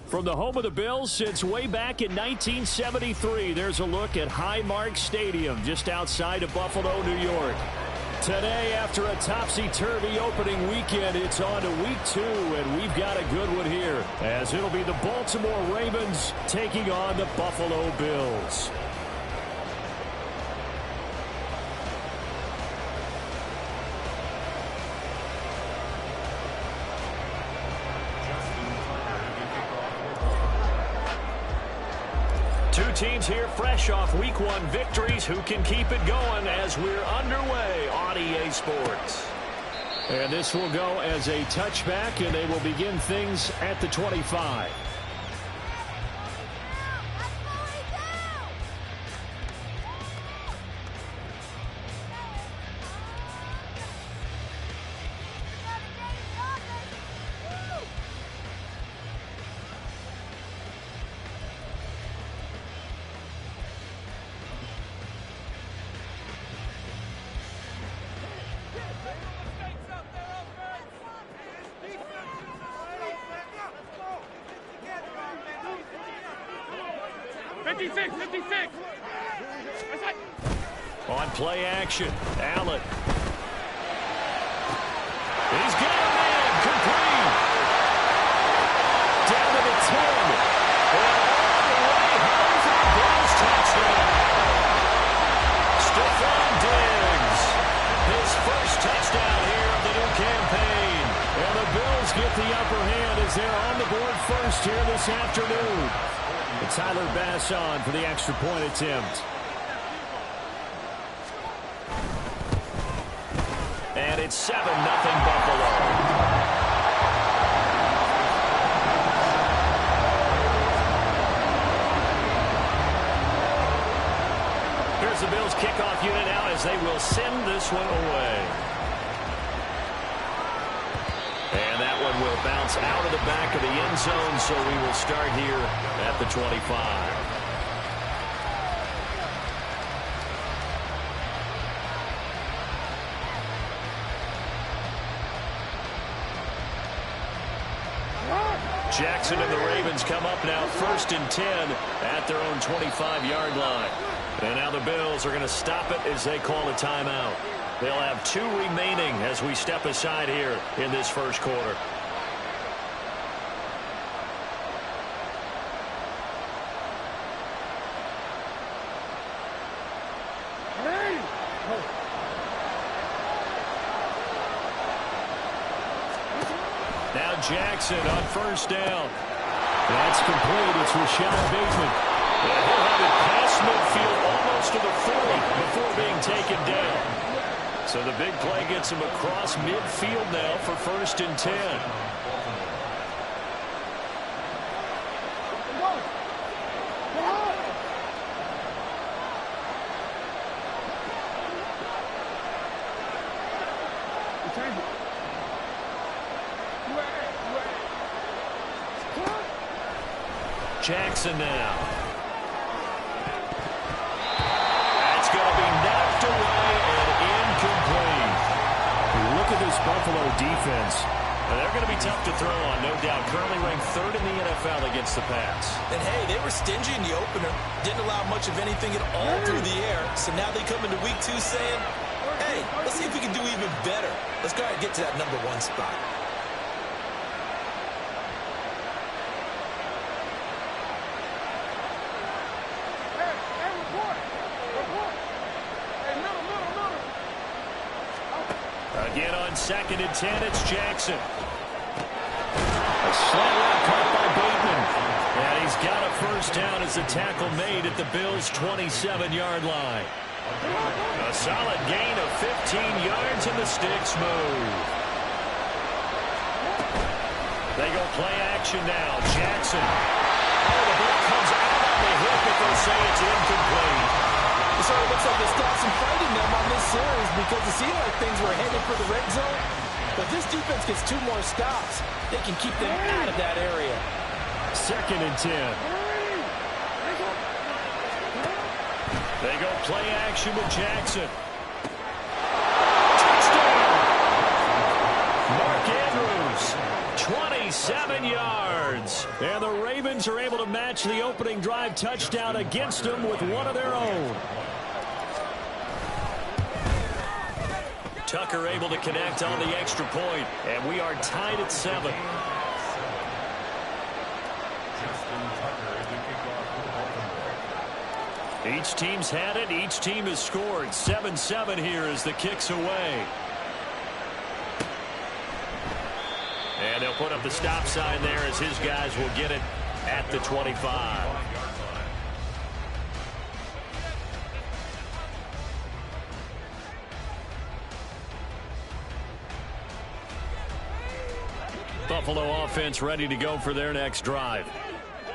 From the home of the Bills since way back in 1973, there's a look at Highmark Stadium just outside of Buffalo, New York. Today, after a topsy-turvy opening weekend, it's on to week 2, and we've got a good one here, as it'll be the Baltimore Ravens taking on the Buffalo Bills. Two teams here fresh off Week 1 victories. Who can keep it going as we're underway on EA Sports? And this will go as a touchback, and they will begin things at the 25. On play action, Allen. He's got a man, complete. Down to the 10. And all the way home for the Bills touchdown. Stephon Diggs, his first touchdown here of the new campaign. And the Bills get the upper hand as they're on the board first here this afternoon. And Tyler Bass on for the extra point attempt. And it's 7-0 Buffalo. Here's the Bills kickoff unit now as they will send this one away. And that one will bounce out of the back of the end zone, so we will start here at the 25. Jackson and the Ravens come up now 1st and 10 at their own 25-yard line. And now the Bills are going to stop it as they call a timeout. They'll have 2 remaining as we step aside here in this first quarter. Now Jackson on 1st down. That's complete. It's Rashad Bateman. And he'll have it past midfield almost to the 40 before being taken down. So the big play gets him across midfield now for 1st and 10. Jackson now. That's going to be knocked away and incomplete. Look at this Buffalo defense. They're going to be tough to throw on, no doubt. Currently ranked 3rd in the NFL against the pass. And, hey, they were stingy in the opener. Didn't allow much of anything at all through the air. So now they come into week 2 saying, hey, let's see if we can do even better. Let's go ahead and get to that number 1 spot. Again on 2nd and 10, it's Jackson. A slant route caught by Bateman. And he's got a 1st down as the tackle made at the Bills' 27-yard line. A solid gain of 15 yards and the sticks move. They go play action now. Jackson. Oh, the ball comes out on the hip, but they'll say it's incomplete. So it looks like they stopped some fighting them on this series because it seemed like things were headed for the red zone. But this defense gets 2 more stops. They can keep them out of that area. 2nd and 10. They go play action with Jackson. Touchdown! Mark Andrews, 27 7 yards. And the Ravens are able to match the opening drive touchdown against them with one of their own. Tucker able to connect on the extra point, and we are tied at 7. Each team's had it. Each team has scored. 7-7 here as the kick's away. And they'll put up the stop sign there as his guys will get it at the 25. Buffalo offense ready to go for their next drive.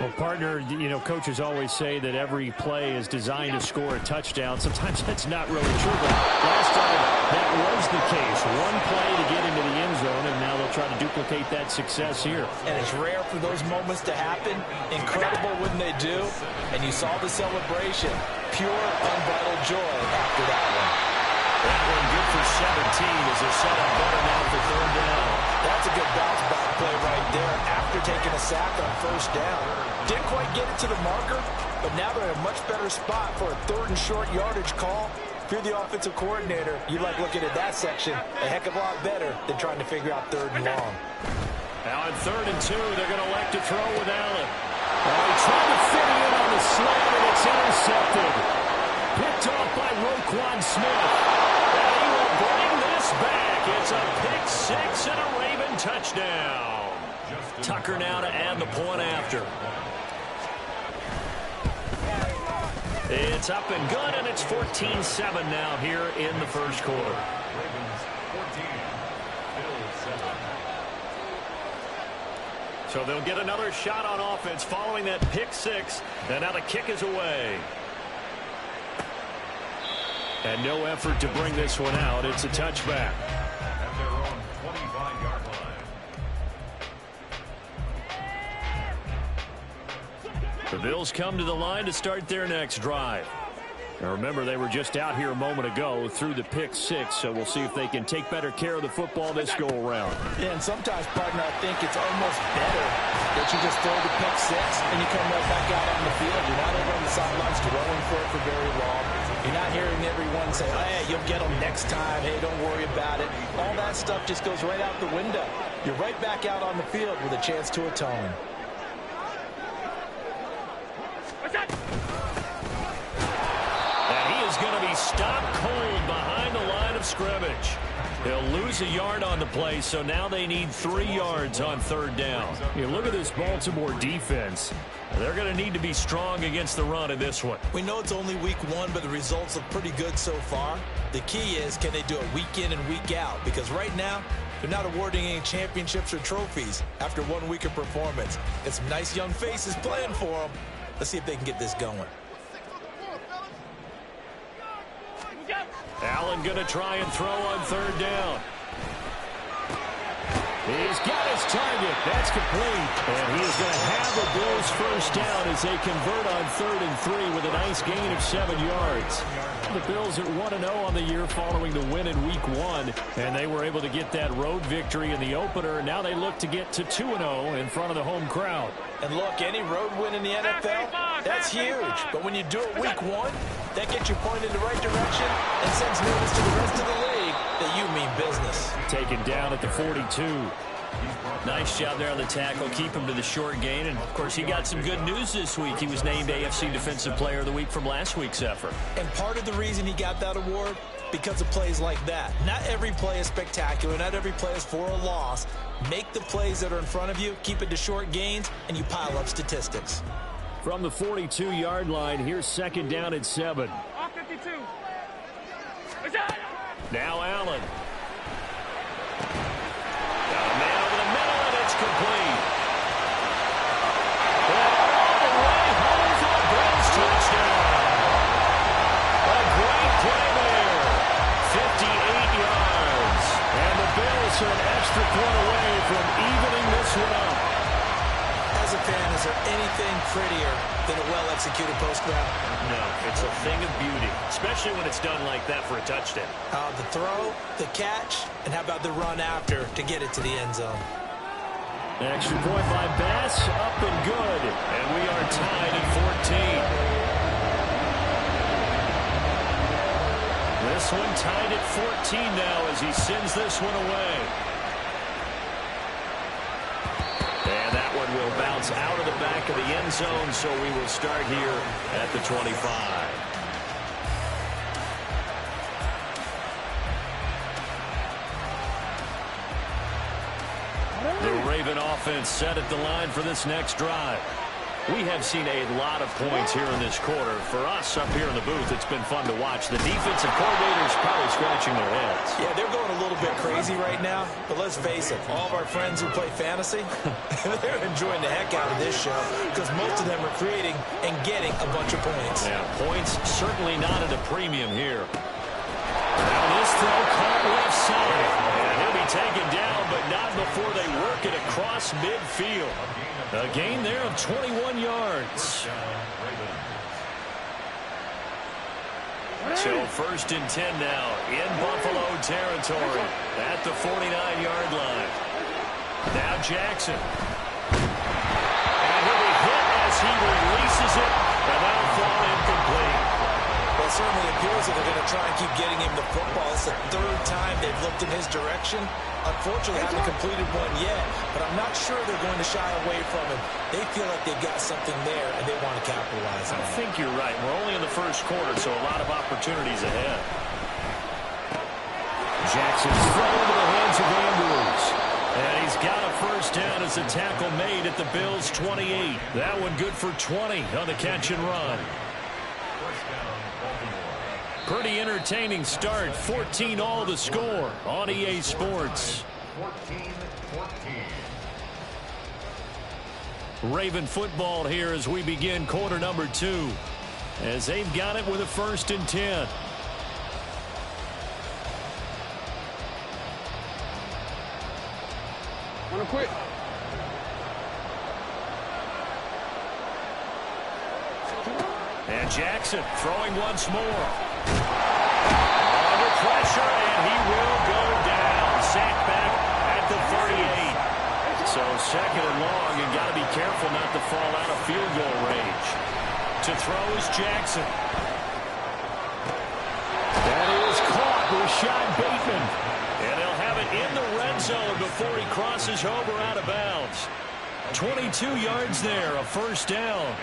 Well, partner, you know, coaches always say that every play is designed to score a touchdown. Sometimes that's not really true, but last time that was the case. One play to get into the end zone, and now they'll try to duplicate that success here. And it's rare for those moments to happen. Incredible when they do. And you saw the celebration. Pure, unbridled joy after that one. That one good for 17 as they set up better now for 3rd down. That's a good bounce back play right there after taking a sack on 1st down. Didn't quite get it to the marker, but now they're in a much better spot for a 3rd and short yardage call. If you're the offensive coordinator, you like looking at that section a heck of a lot better than trying to figure out 3rd and long. Now on 3rd and 2, they're going to elect to throw with Allen. He tried to fit it in on the slant, and it's intercepted. Picked off by Roquan Smith. And he will bring this back. It's a pick 6 and a Raven touchdown. Tucker now to add the point after. It's up and good, and it's 14-7 now here in the 1st quarter. So they'll get another shot on offense following that pick 6, and now the kick is away. And no effort to bring this one out. It's a touchback. At their own 25-yard line. The Bills come to the line to start their next drive. Now remember, they were just out here a moment ago through the pick 6, so we'll see if they can take better care of the football this go-around. Yeah, and sometimes, partner, I think it's almost better that you just throw the pick 6 and you come right back out on the field. You're not over on the sidelines dwelling for it for very long. You're not hearing everyone say, hey, you'll get them next time. Hey, don't worry about it. All that stuff just goes right out the window. You're right back out on the field with a chance to atone. And he is going to be stopped cold behind the line of scrimmage. They'll lose a yard on the play, so now they need 3 yards on 3rd down. You look at this Baltimore defense. They're going to need to be strong against the run in this one. We know it's only week 1, but the results look pretty good so far. The key is, can they do it week in and week out? Because right now, they're not awarding any championships or trophies after 1 week of performance. Got some nice young faces playing for them. Let's see if they can get this going. Allen going to try and throw on 3rd down. He's got his target. That's complete. And he is going to have the Bills' 1st down as they convert on 3rd and 3 with a nice gain of 7 yards. The Bills at 1-0 on the year following the win in Week 1. And they were able to get that road victory in the opener. Now they look to get to 2-0 in front of the home crowd. And look, any road win in the NFL, that's huge. But when you do it Week 1, that gets you pointed in the right direction and sends notice to the rest of the league that you mean business. Taken down at the 42. Nice job there on the tackle. Keep him to the short gain. And, of course, he got some good news this week. He was named AFC Defensive Player of the Week from last week's effort. And part of the reason he got that award, because of plays like that. Not every play is spectacular. Not every play is for a loss. Make the plays that are in front of you, keep it to short gains, and you pile up statistics. From the 42-yard line, here's 2nd down at 7. Now Allen. Got a man over the middle, and it's complete. All the way home for the Bills touchdown. A great play there. 58 yards. And the Bills are an extra point away from evening this one up. As a fan, is there anything prettier than a well-executed post grab? No, it's a thing of beauty, especially when it's done like that for a touchdown. The throw, the catch, and how about the run after to get it to the end zone? Extra point by Bass, up and good. And we are tied at 14. This one tied at 14 now as he sends this one away. And that one will bounce out of the back of the end zone, so we will start here at the 25. The Raven offense set at the line for this next drive. We have seen a lot of points here in this quarter. For us up here in the booth, it's been fun to watch. The defensive coordinators probably scratching their heads. Yeah, they're going a little bit crazy right now. But let's face it, all of our friends who play fantasy, they're enjoying the heck out of this show because most of them are creating and getting a bunch of points. Yeah, points certainly not at a premium here. Now this throw caught left side. And he'll be taken down, but not before they work it across midfield. A gain there of 21 yards. So first and 10 now in Buffalo territory at the 49-yard line. Now Jackson. And he'll be hit as he releases it, and that'll fall incomplete. Well, it certainly appears that they're going to try and keep getting him the football. It's the third time they've looked in his direction. Unfortunately, haven't completed one yet, but I'm not sure they're going to shy away from him. They feel like they've got something there, and they want to capitalize on it. I think you're right. We're only in the first quarter, so a lot of opportunities ahead. Jackson's thrown into the hands of Andrews. And he's got a first down as a tackle made at the Bills' 28. That one good for 20 on the catch and run. Pretty entertaining start. 14 all the score on EA Sports. 14-14. Raven football here as we begin quarter number 2. As they've got it with a first and 10. Wanna quit? And Jackson throwing once more. Under pressure, and he will go down. Sacked back at the 38. So second and long, you got to be careful not to fall out of field goal range. To throw is Jackson. That is caught. Rashad Bateman. And he'll have it in the red zone before he crosses over out of bounds. 22 yards there, a first down.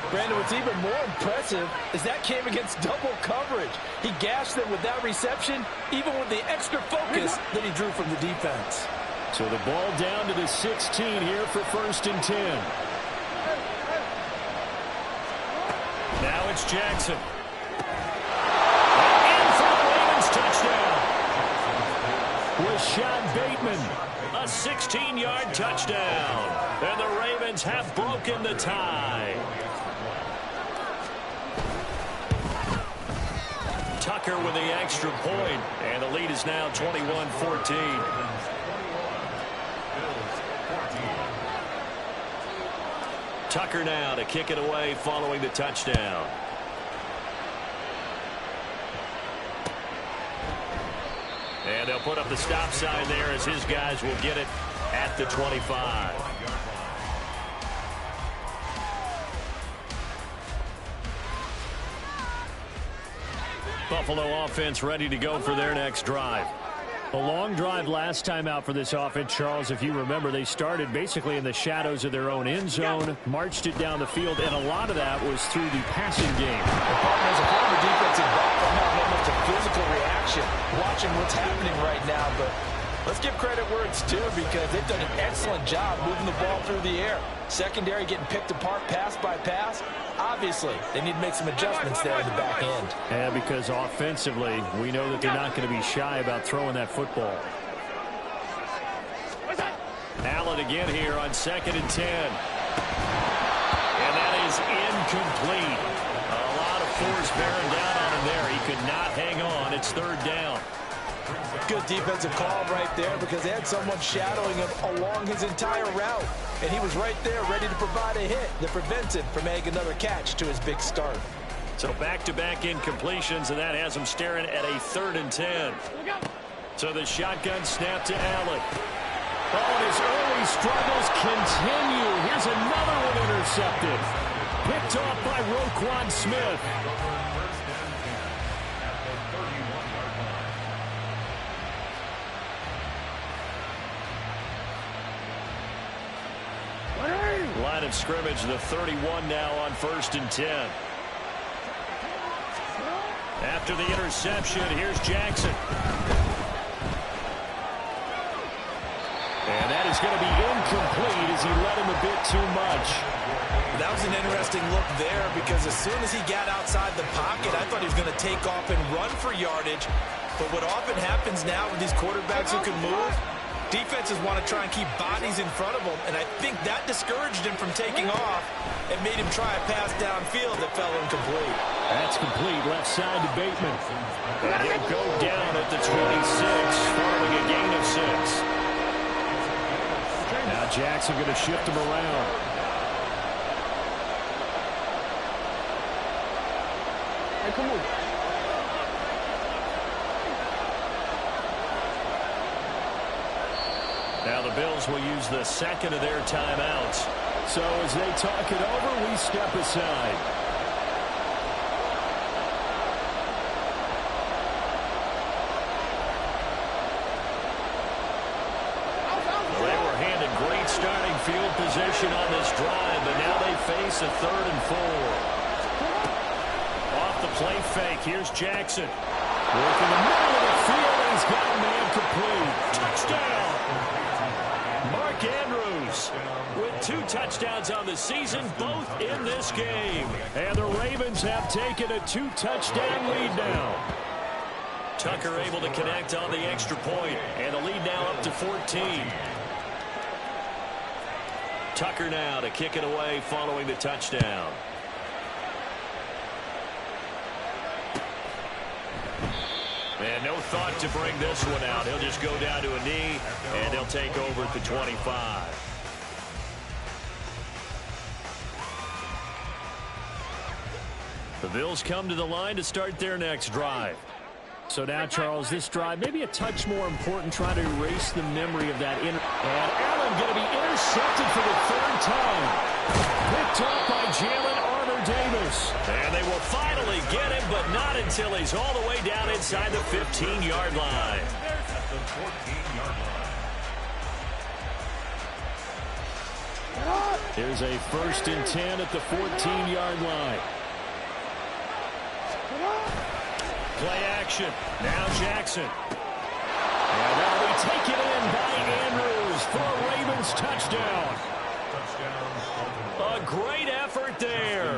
Brandon, what's even more impressive is that came against double coverage. He gashed them with that reception, even with the extra focus that he drew from the defense. So the ball down to the 16 here for first and 10. Now it's Jackson. And in for the Ravens touchdown. Rashad Bateman, a 16-yard touchdown. And the Ravens have broken the tie. Tucker with the extra point, and the lead is now 21-14. Tucker now to kick it away following the touchdown. And they'll put up the stop sign there as his guys will get it at the 25. Buffalo offense ready to go for their next drive. A long drive last time out for this offense, Charles. If you remember, they started basically in the shadows of their own end zone, marched it down the field, and a lot of that was through the passing game. As a former defensive back, I'm having almost a physical reaction watching what's happening right now, but let's give credit where it's due because they've done an excellent job moving the ball through the air. Secondary getting picked apart pass by pass. Obviously, they need to make some adjustments there in the back end. Yeah, because offensively, we know that they're not going to be shy about throwing that football. Allen again here on 2nd and 10. And that is incomplete. A lot of force bearing down on him there. He could not hang on. It's 3rd down. Good defensive call right there because they had someone shadowing him along his entire route. And he was right there ready to provide a hit that prevents him from making another catch to his big start. So back-to-back incompletions, and that has him staring at a 3rd and 10. So the shotgun snap to Allen. Oh, and his early struggles continue. Here's another one intercepted. Picked off by Roquan Smith. Line of scrimmage, the 31 now on 1st and 10. After the interception, here's Jackson. And that is going to be incomplete as he led him a bit too much. That was an interesting look there because as soon as he got outside the pocket, I thought he was going to take off and run for yardage. But what often happens now with these quarterbacks who can move, defenses want to try and keep bodies in front of them, and I think that discouraged him from taking off and made him try a pass downfield that fell incomplete. That's complete, left side to Bateman. And he'll go down at the 26, following a gain of 6. Now Jackson going to shift him around. Hey, come on. Now the Bills will use the second of their timeouts. So as they talk it over, we step aside. They were handed great starting field position on this drive, but now they face a 3rd and 4. Off the play fake, here's Jackson. Working the middle of the field, and he's got a man complete. Touchdown! Mark Andrews with 2 touchdowns on the season, both in this game. And the Ravens have taken a 2-touchdown lead now. Tucker able to connect on the extra point, and the lead now up to 14. Tucker now to kick it away following the touchdown. And no thought to bring this one out. He'll just go down to a knee, and they'll take over at the 25. The Bills come to the line to start their next drive. So now, Charles, this drive maybe a touch more important, trying to erase the memory of that. And Allen going to be intercepted for the 3rd time. Picked off by Jalen Armour-Davis. And they will finally get him, but not until he's all the way down inside the 15-yard line. Here's a 1st and 10 at the 14-yard line. Play action. Now Jackson. And that'll be taken in by Andrews for a Ravens touchdown. A great effort there.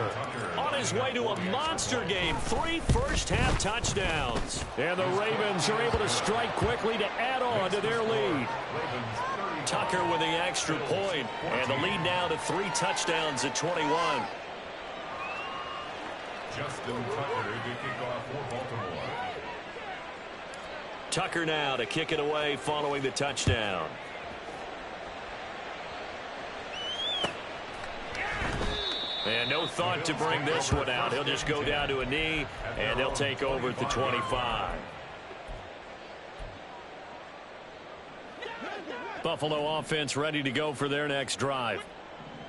On his way to a monster game. 3 first-half touchdowns. And the Ravens are able to strike quickly to add on to their lead. Tucker with the extra point. And the lead now to 3 touchdowns at 21. Justin Tucker to kick off for Baltimore. Tucker now to kick it away following the touchdown. And no thought to bring this one out. He'll just go down to a knee, and they'll take over at the 25. Buffalo offense ready to go for their next drive.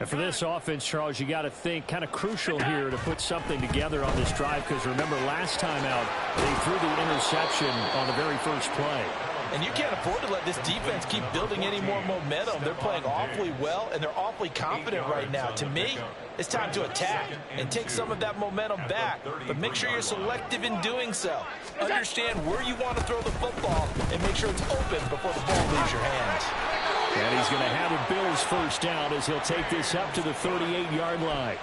And for this offense, Charles, you got to think kind of crucial here to put something together on this drive, because remember last time out they threw the interception on the very first play. And you can't afford to let this defense keep building any more momentum. They're playing awfully well, and they're awfully confident right now. To me, it's time to attack and take some of that momentum back. But make sure you're selective in doing so. Understand where you want to throw the football and make sure it's open before the ball leaves your hands. And he's going to have a Bills first down as he'll take this up to the 38-yard line.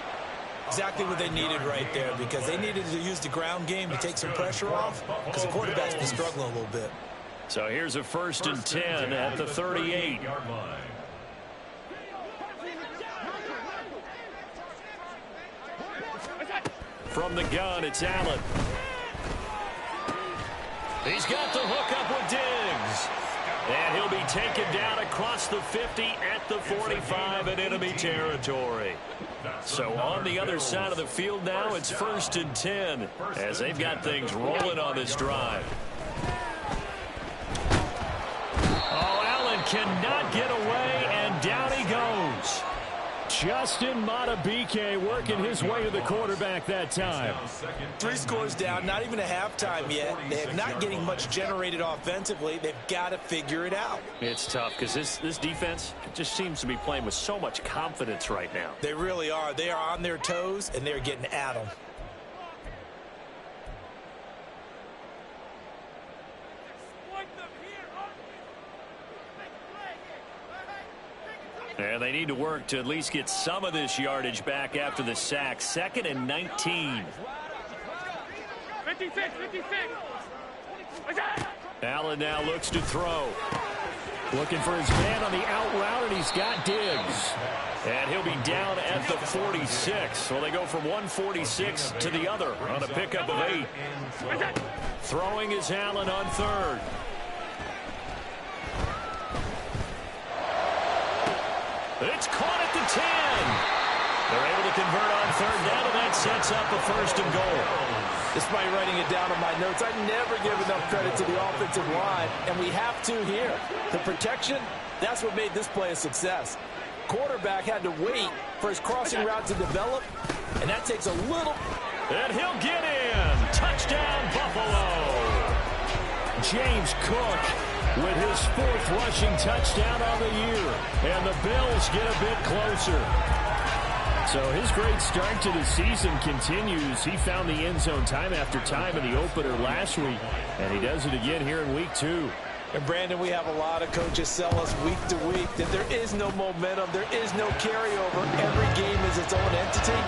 Exactly what they needed right there, because they needed to use the ground game to take some pressure off, because the quarterback's been struggling a little bit. So here's a 1st and 10 at the 38. From the gun, it's Allen. He's got the hook up with Diggs. And he'll be taken down across the 50 at the 45 in enemy territory. So on the other side of the field now, it's 1st and 10 as they've got things rolling on this drive. Oh, Allen cannot get away, and down he goes. Justin Madubuike working his way to the quarterback that time. 3 scores down, not even a halftime yet. They're not getting much generated offensively. They've got to figure it out. It's tough because this defense just seems to be playing with so much confidence right now. They really are. They are on their toes, and they're getting at them. And they need to work to at least get some of this yardage back after the sack. 2nd and 19. 56. Allen now looks to throw. Looking for his man on the out route, and he's got Diggs. And he'll be down at the 46. So they go from 146 to the other on a pickup of 8. Throwing is Allen on 3rd. It's caught at the 10. They're able to convert on 3rd down, and that sets up a 1st and goal. Despite writing it down on my notes, I never give enough credit to the offensive line, and we have to here. The protection, that's what made this play a success. Quarterback had to wait for his crossing route to develop, and that takes a little. And he'll get in. Touchdown, Buffalo. James Cook with his 4th rushing touchdown on the year. And the Bills get a bit closer. So his great start to the season continues. He found the end zone time after time in the opener last week. And he does it again here in week 2. And Brandon, we have a lot of coaches sell us week to week that there is no momentum, there is no carryover. Every game is its own entity.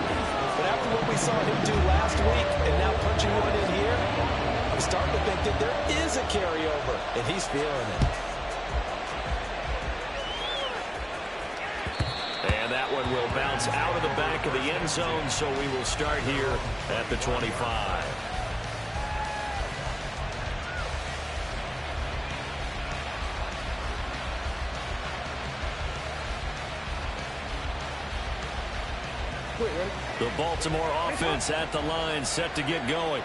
But after what we saw him do last week and now punching one in here, I'm starting to think that there is a carryover, and he's feeling it. And that one will bounce out of the back of the end zone, so we will start here at the 25. The Baltimore offense at the line, set to get going.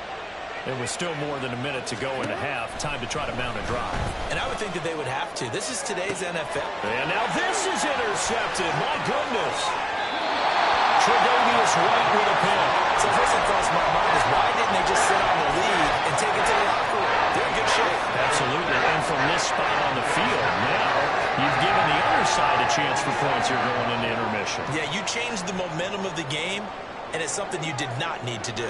There was still more than a minute to go in the half. Time to try to mount a drive. And I would think that they would have to. This is today's NFL. And now this is intercepted. My goodness. Tre'Davious White with a pick. So first thing crossed my mind is why didn't they just sit on the lead and take it to the locker room? They're in good shape. Absolutely. And from this spot on the field, now you've given the other side a chance for points here going into intermission. Yeah, you changed the momentum of the game, and it's something you did not need to do.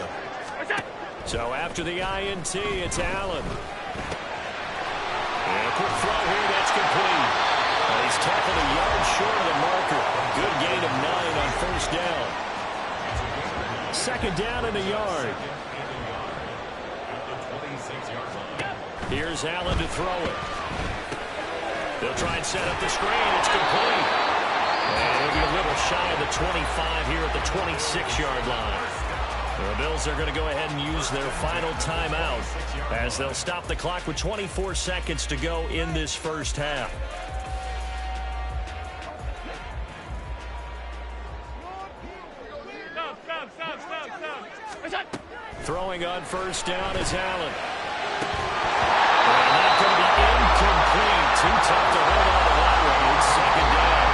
So after the INT, it's Allen. And a quick throw here, that's complete. And he's tackled a yard short of the marker. Good gain of 9 on 1st down. 2nd down in the yard. Here's Allen to throw it. They'll try and set up the screen. It's complete. And it'll be a little shy of the 25 here at the 26-yard line. The Bills are going to go ahead and use their final timeout as they'll stop the clock with 24 seconds to go in this first half. Stop. Throwing on 1st down is Allen. And that's going to be incomplete. Too tough to hold on to that one. It's 2nd down.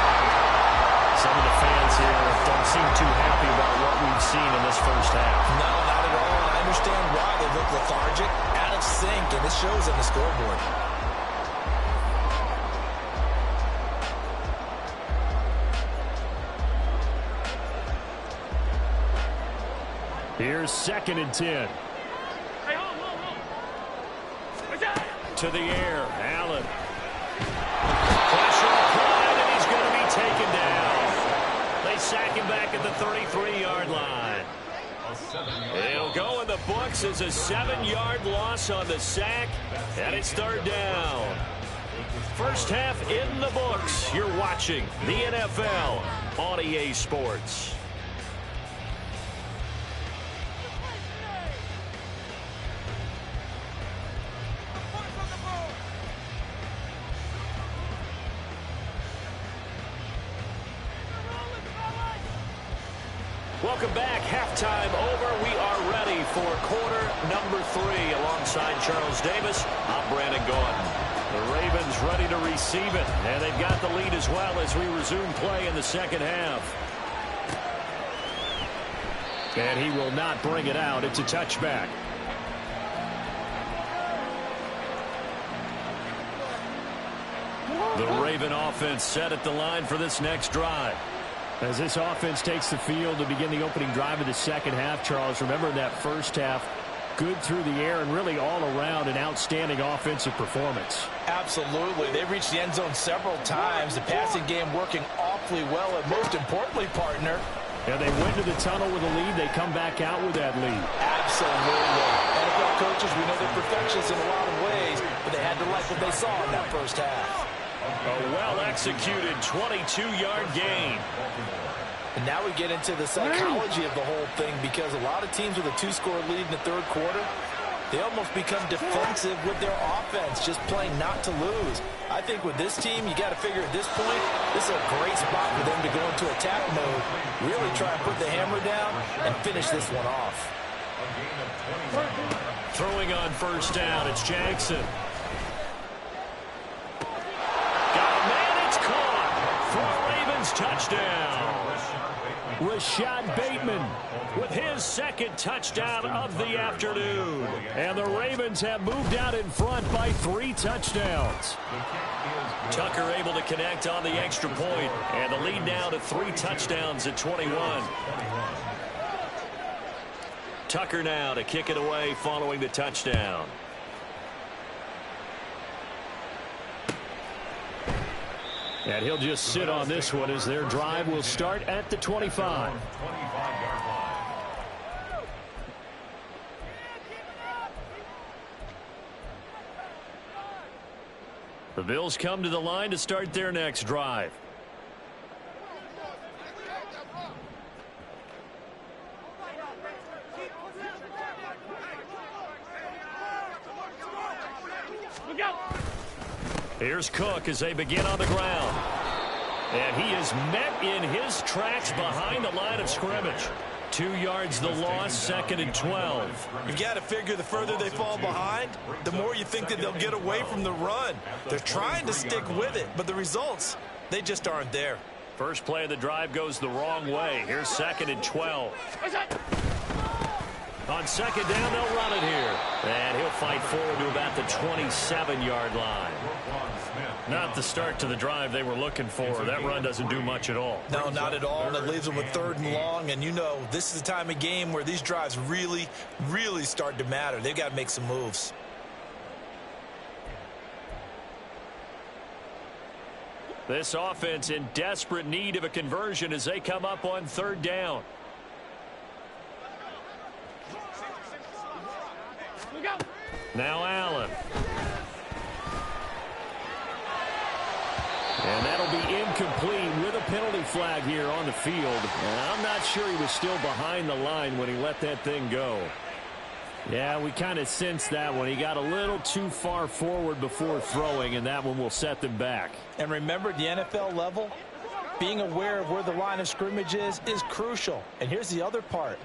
Some of the fans here don't seem too happy about what we've seen in this first half. No, not at all. I understand why. They look lethargic, out of sync, and this shows on the scoreboard. Here's 2nd and 10. Hey, hold. To the air, Allen. Pressure applied, and he's going to be taken down. They sack him back at the 33-yard line. It'll go in the books as a 7-yard loss on the sack, and it's 3rd down. First half in the books. You're watching the NFL on EA Sports. Welcome back. Halftime over. We are ready for quarter number 3. Alongside Charles Davis, I'm Brandon Gaudin. The Ravens ready to receive it, and they've got the lead as well as we resume play in the second half. And he will not bring it out. It's a touchback. The Raven offense set at the line for this next drive. As this offense takes the field to begin the opening drive of the second half, Charles, remember in that first half, good through the air and really all around an outstanding offensive performance. Absolutely. They've reached the end zone several times. The passing game working awfully well, and most importantly, partner, yeah, they went to the tunnel with a lead. They come back out with that lead. absolutely. NFL coaches, we know they're perfectionists in a lot of ways, but they had to like what they saw in that first half. A well-executed 22-yard gain. And now we get into the psychology of the whole thing, because a lot of teams with a 2-score lead in the third quarter, they almost become defensive with their offense, just playing not to lose. I think with this team, you got to figure at this point, this is a great spot for them to go into attack mode, really try and put the hammer down and finish this one off. Throwing on first down, it's Jackson. Got a man, it's caught for a Ravens touchdown. Rashad Bateman with his second touchdown of the afternoon. And the Ravens have moved out in front by 3 touchdowns. Tucker able to connect on the extra point, and the lead now to 3 touchdowns at 21. Tucker now to kick it away following the touchdown. And he'll just sit on this one as their drive will start at the 25. The Bills come to the line to start their next drive. Here's Cook as they begin on the ground. And he is met in his tracks behind the line of scrimmage. 2 yards the loss, 2nd and 12. You've got to figure the further they fall behind, the more you think that they'll get away from the run. They're trying to stick with it, but the results, they just aren't there. First play of the drive goes the wrong way. Here's 2nd and 12. On second down, they'll run it here. And he'll fight forward to about the 27-yard line. Not the start to the drive they were looking for. That run doesn't do much at all. No, not at all. And it leaves them with 3rd and long. And you know, this is the time of game where these drives really, really start to matter. They've got to make some moves. This offense in desperate need of a conversion as they come up on 3rd down. Now Allen. And that'll be incomplete with a penalty flag here on the field. And I'm not sure he was still behind the line when he let that thing go. Yeah, we kind of sensed that one. He got a little too far forward before throwing, and that one will set them back. And remember, at the NFL level, being aware of where the line of scrimmage is crucial. And here's the other part.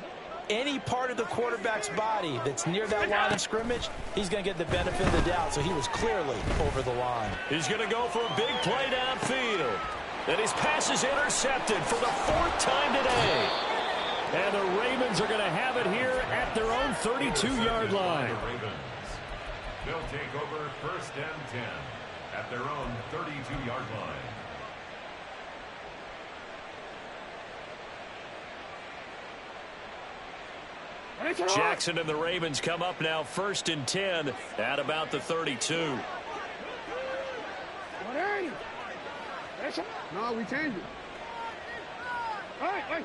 Any part of the quarterback's body that's near that line of scrimmage, he's going to get the benefit of the doubt. So he was clearly over the line. He's going to go for a big play downfield. And his pass is intercepted for the 4th time today. And the Ravens are going to have it here at their own 32-yard line. They'll take over 1st and 10 at their own 32-yard line. Jackson and the Ravens come up now 1st and 10 at about the 32. No, we changed it. Hey.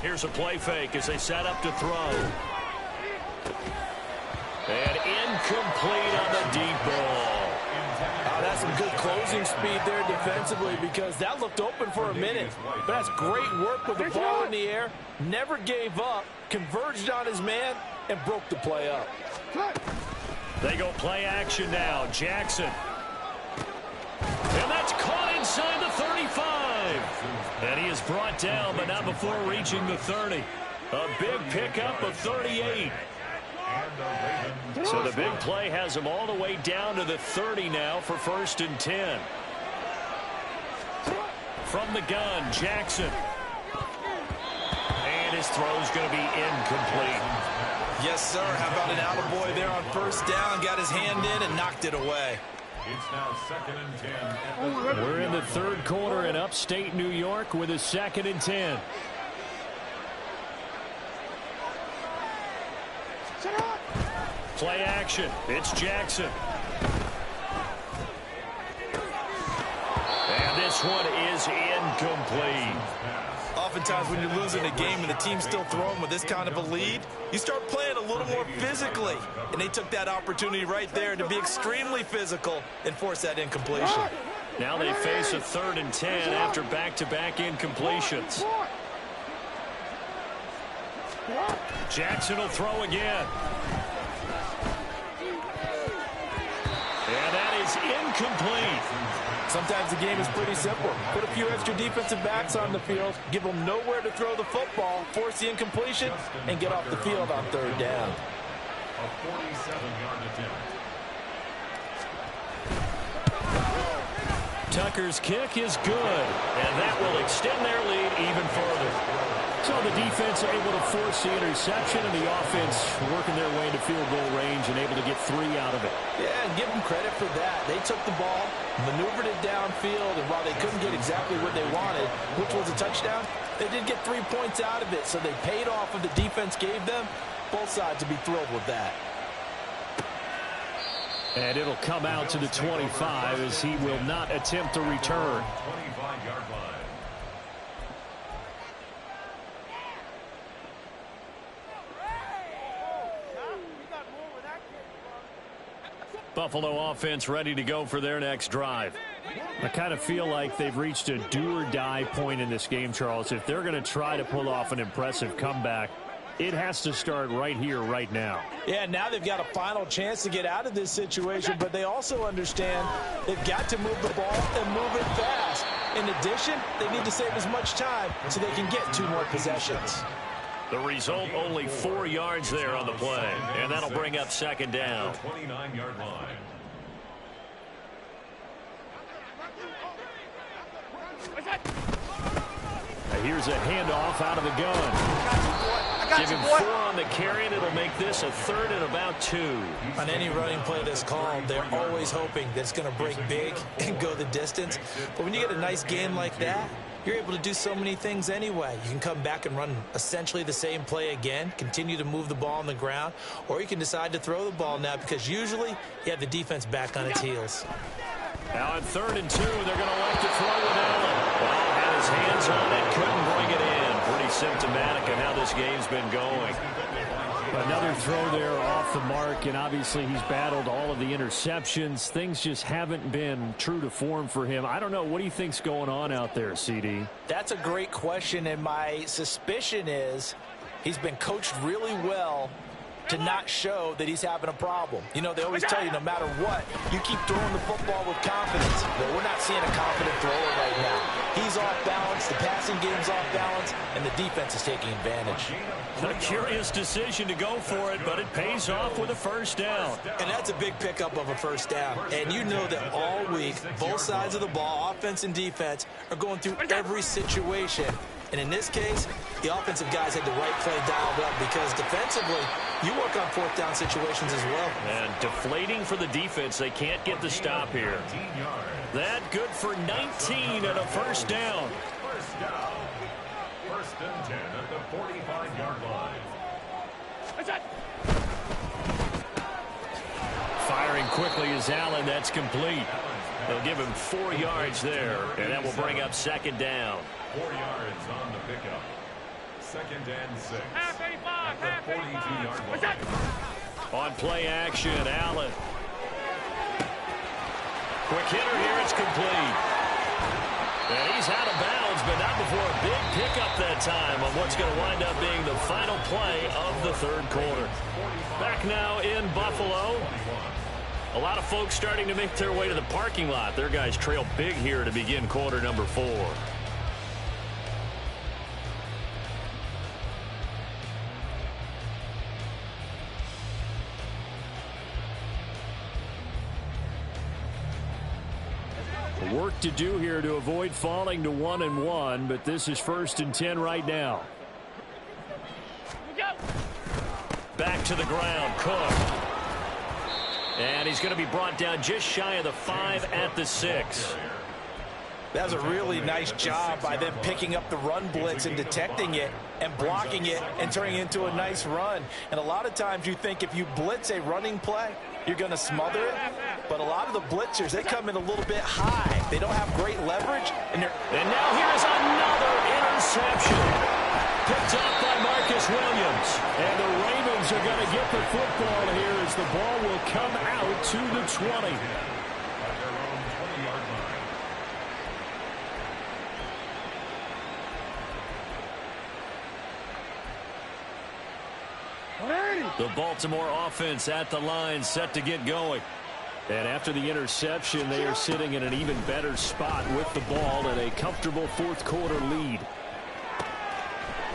Here's a play fake as they set up to throw. And incomplete on the deep ball. Oh, that's some good closing speed there defensively, because that looked open for a minute. But that's great work with the ball in the air. Never gave up, converged on his man, and broke the play up. They go play action now. Jackson. And that's caught inside the 35. And he is brought down, but not before reaching the 30. A big pickup of 38. So the big play has them all the way down to the 30 now for 1st and 10. From the gun, Jackson. And his throw's going to be incomplete. Yes, sir. How about an attaboy there on 1st down? Got his hand in and knocked it away. It's now 2nd and 10. We're in the 3rd quarter in upstate New York with a 2nd and 10. Play action. It's Jackson. And this one is incomplete. Oftentimes when you're losing a game and the team's still throwing with this kind of a lead, you start playing a little more physically. And they took that opportunity right there to be extremely physical and force that incompletion. Now they face a 3rd and 10 after back-to-back incompletions. Jackson will throw again. And that is incomplete. Sometimes the game is pretty simple. Put a few extra defensive backs on the field, give them nowhere to throw the football, force the incompletion, and get off the field on 3rd down. A 47-yard attempt. Tucker's kick is good, and that will extend their lead even further. So the defense able to force the interception, and the offense working their way into field goal range and able to get 3 out of it. Yeah, and give them credit for that. They took the ball, maneuvered it downfield, and while they couldn't get exactly what they wanted, which was a touchdown, they did get 3 points out of it, so they paid off what the defense gave them. Both sides would be thrilled with that. And it'll come out to the 25 as he will not attempt to return. 25-yard line. Buffalo offense ready to go for their next drive. I kind of feel like they've reached a do-or-die point in this game, Charles. If they're going to try to pull off an impressive comeback, it has to start right here, right now. Yeah, now they've got a final chance to get out of this situation, but they also understand they've got to move the ball and move it fast. In addition, they need to save as much time so they can get 2 more possessions. The result, only 4 yards there on the play, and that'll bring up 2nd down. 29-yard line. Here's a handoff out of the gun. Give him 4 on the carry, and it'll make this a 3rd and about 2. On any running play that's called, they're always hoping that it's going to break big and go the distance. But when you get a nice gain like that, you're able to do so many things anyway. You can come back and run essentially the same play again, continue to move the ball on the ground, or you can decide to throw the ball now because usually you have the defense back on its heels. Now on 3rd and 2, they're going to like to throw with Allen. Well, had his hands on it, couldn't bring it in. Pretty symptomatic of how this game's been going. Another throw there off the mark, and obviously he's battled all of the interceptions. Things just haven't been true to form for him. I don't know. What do you think's going on out there, CD? That's a great question, and my suspicion is he's been coached really well to not show that he's having a problem. You know, they always tell you no matter what, you keep throwing the football with confidence. Well, we're not seeing a confident thrower right now. He's off balance, the passing game's off balance, and the defense is taking advantage. A curious decision to go for it, but it pays off with a 1st down. And that's a big pickup of a 1st down. And you know that all week, both sides of the ball, offense and defense, are going through every situation. And in this case, the offensive guys had the right play dialed up because defensively, you work on 4th down situations as well. And deflating for the defense. They can't get the stop here. That good for 19 and a 1st down. 1st down. 1st and 10 at the 45-yard line. Firing quickly is Allen. That's complete. They'll give him 4 yards there, and that will bring up 2nd down. 4 yards on the pickup. 2nd and 6. At the 42-yard line. On play action, Allen. Quick hitter here. It's complete. And he's out of bounds, but not before a big pickup that time on what's going to wind up being the final play of the 3rd quarter. Back now in Buffalo. A lot of folks starting to make their way to the parking lot. Their guys trail big here to begin quarter number 4. Work to do here to avoid falling to 1-1, but this is 1st and 10 right now. Back to the ground, Cook. And he's going to be brought down just shy of the 5 at the 6. That was a really nice job by them picking up the run blitz and detecting it and blocking it and turning it into a nice run. And a lot of times you think if you blitz a running play, you're going to smother it. But a lot of the blitzers, they come in a little bit high. They don't have great leverage. And now here's another interception. Picked up by Marcus Williams. And the Ravens are going to get the football here as the ball will come out to the 20. The Baltimore offense at the line, set to get going. And after the interception, they are sitting in an even better spot with the ball and a comfortable fourth-quarter lead.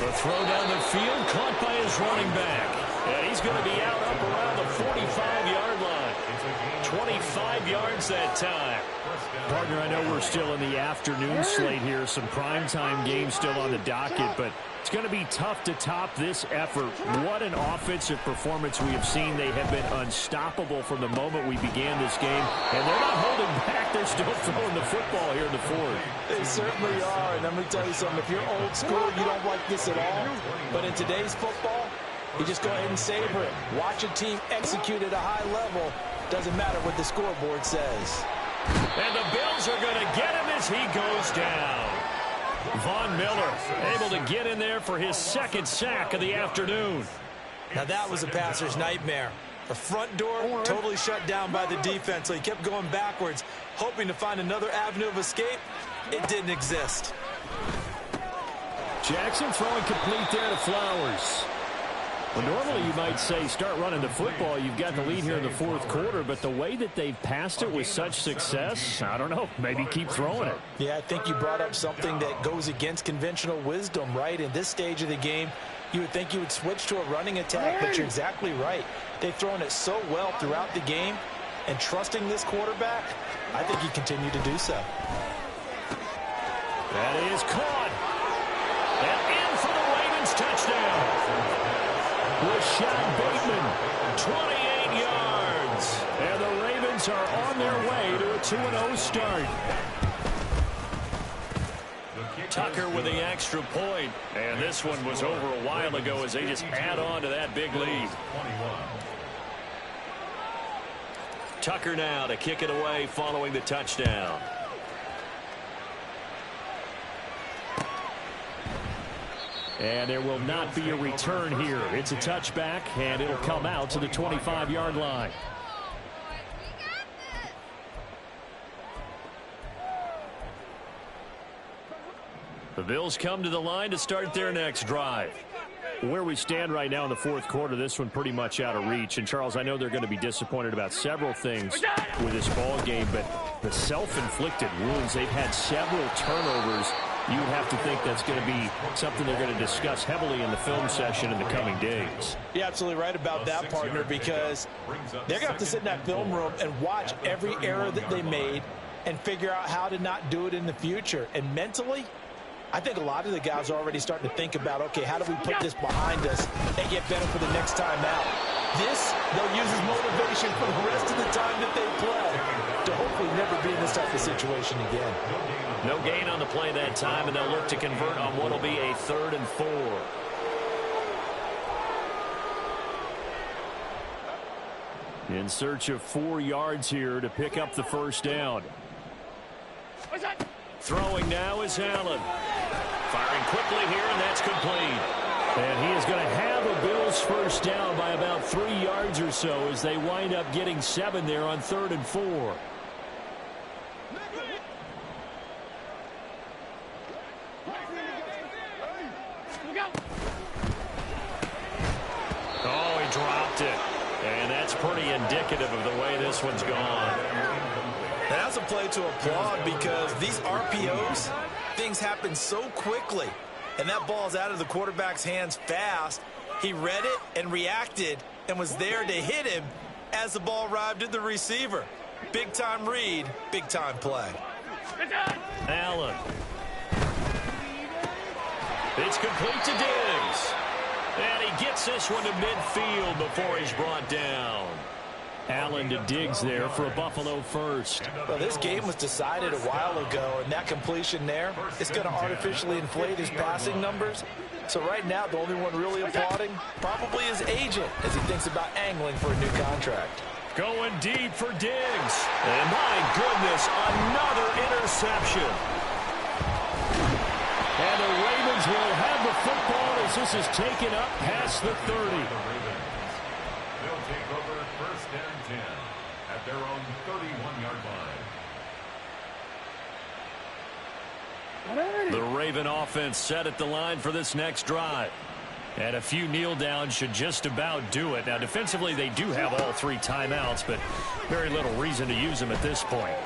The throw down the field, caught by his running back. And he's going to be out up around the 45-yard line. 25 yards that time. Partner, I know we're still in the afternoon slate here. Some primetime games still on the docket, but it's going to be tough to top this effort. What an offensive performance we have seen. They have been unstoppable from the moment we began this game, and they're not holding back. They're still throwing the football here in the fourth. They certainly are, and let me tell you something. If you're old school, you don't like this at all. But in today's football, you just go ahead and savor it. Watch a team execute at a high level. Doesn't matter what the scoreboard says. And the Bills are going to get him as he goes down. Von Miller able to get in there for his second sack of the afternoon. Now that was a passer's nightmare. The front door totally shut down by the defense, so he kept going backwards, hoping to find another avenue of escape. It didn't exist. Jackson throwing complete there to Flowers. Well, normally you might say start running the football. You've got the lead here in the fourth quarter, but the way that they've passed it with such success, I don't know, maybe keep throwing it. Yeah, I think you brought up something that goes against conventional wisdom, right? In this stage of the game, you would think you would switch to a running attack, but you're exactly right. They've thrown it so well throughout the game, and trusting this quarterback, I think you continue to do so. That is caught. And in for the Ravens touchdown. Rashad Bateman, 28 yards. And the Ravens are on their way to a 2-0 start. Tucker with the extra point. And this one was over a while ago as they just add on to that big lead. Tucker now to kick it away following the touchdown. And there will not be a return here. It's a touchback, and it'll come out to the 25-yard line. The Bills come to the line to start their next drive. Where we stand right now in the fourth quarter, this one pretty much out of reach. And, Charles, I know they're going to be disappointed about several things with this ball game, but the self-inflicted wounds, they've had several turnovers. You would have to think that's going to be something they're going to discuss heavily in the film session in the coming days. You're absolutely right about that, partner, because they're going to have to sit in that film room and watch every error that they made and figure out how to not do it in the future. And mentally, I think a lot of the guys are already starting to think about, okay, how do we put this behind us and get better for the next time out? This, they'll use as motivation for the rest of the time that they play to hopefully never be in this type of situation again. No gain on the play that time, and they'll look to convert on what will be a 3rd and 4. In search of 4 yards here to pick up the first down. Throwing now is Allen. Firing quickly here, and that's complete. And he is going to have a Bills first down by about 3 yards or so as they wind up getting 7 there on 3rd and 4. Oh, he dropped it. And that's pretty indicative of the way this one's gone. That's a play to applaud because these RPOs, things happen so quickly. And that ball's out of the quarterback's hands fast. He read it and reacted and was there to hit him as the ball arrived at the receiver. Big-time read, big-time play. Allen. It's complete to Diggs. And he gets this one to midfield before he's brought down. Allen to Diggs there for a Buffalo first. Well, this game was decided a while ago, and that completion there is going to artificially inflate his passing numbers. So right now, the only one really applauding probably his agent as he thinks about angling for a new contract. Going deep for Diggs. And my goodness, another interception. And the Ravens will have the football as this is taken up past the 30. They'll take over first and 10 at their own 31-yard line. The Raven offense set at the line for this next drive. And a few kneel downs should just about do it. Now, defensively, they do have all 3 timeouts, but very little reason to use them at this point.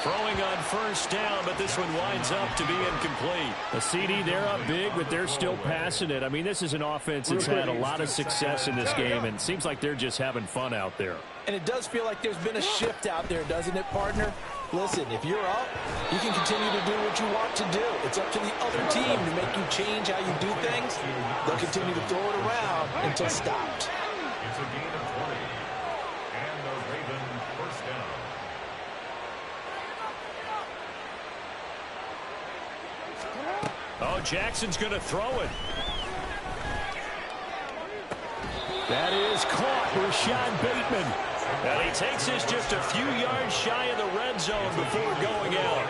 Throwing on first down, but this one winds up to be incomplete. A CD, they're up big, but they're still passing it. I mean, this is an offense that's had a lot of success in this game, and it seems like they're just having fun out there. And it does feel like there's been a shift out there, doesn't it, partner? Listen, if you're up, you can continue to do what you want to do. It's up to the other team to make you change how you do things. They'll continue to throw it around until stopped. It's a gain of 20. And the Ravens first down. Oh, Jackson's going to throw it. That is caught. Rashad Bateman. And he takes this just a few yards shy of the red zone before going out.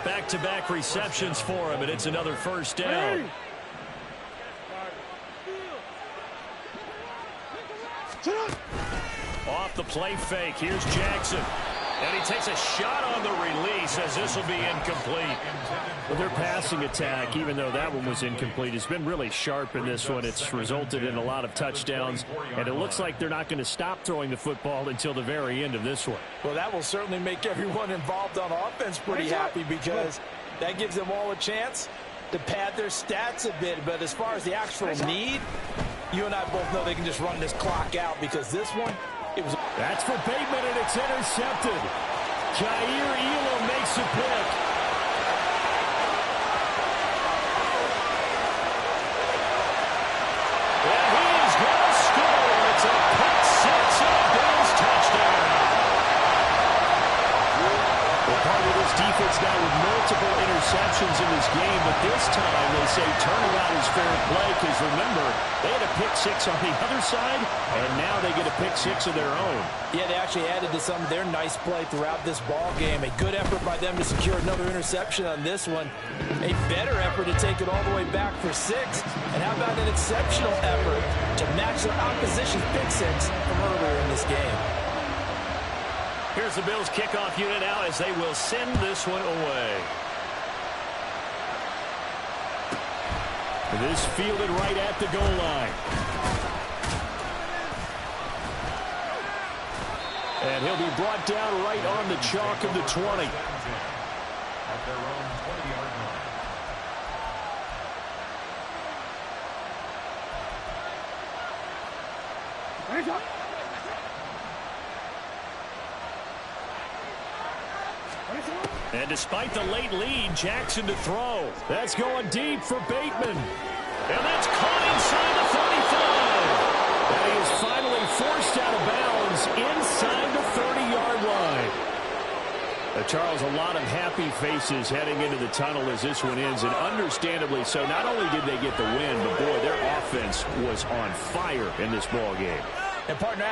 Back-to-back receptions for him, and it's another first down. Off the play fake. Here's Jackson. And he takes a shot on the release as this will be incomplete. Well, their passing attack, even though that one was incomplete, has been really sharp in this one. It's resulted in a lot of touchdowns, and it looks like they're not going to stop throwing the football until the very end of this one. Well, that will certainly make everyone involved on offense pretty happy because that gives them all a chance to pad their stats a bit. But as far as the actual need, you and I both know they can just run this clock out because this one, it was... That's for Bateman, and it's intercepted. Jair Elam makes a pick. And he's going to score. It's a pick six and a Bills touchdown. Well, part of this defense now with multiple interceptions in this game, but this time they say turnaround is fair play because, remember, they had a pick six on the other side, and now they get a pick six of their own. Yeah, they actually added to some of their nice play throughout this ball game. A good effort by them to secure another interception on this one. A better effort to take it all the way back for 6. And how about an exceptional effort to match their opposition's pick six from earlier in this game. Here's the Bills kickoff unit now as they will send this one away. This fielded right at the goal line. And he'll be brought down right on the chalk of the 20. At their own 20-yard line. And despite the late lead, Jackson to throw. That's going deep for Bateman. And that's caught inside the 35. And he is finally forced out of bounds inside the 30-yard line. Charles, a lot of happy faces heading into the tunnel as this one ends, and understandably so. Not only did they get the win, but boy, their offense was on fire in this ball game. And partner,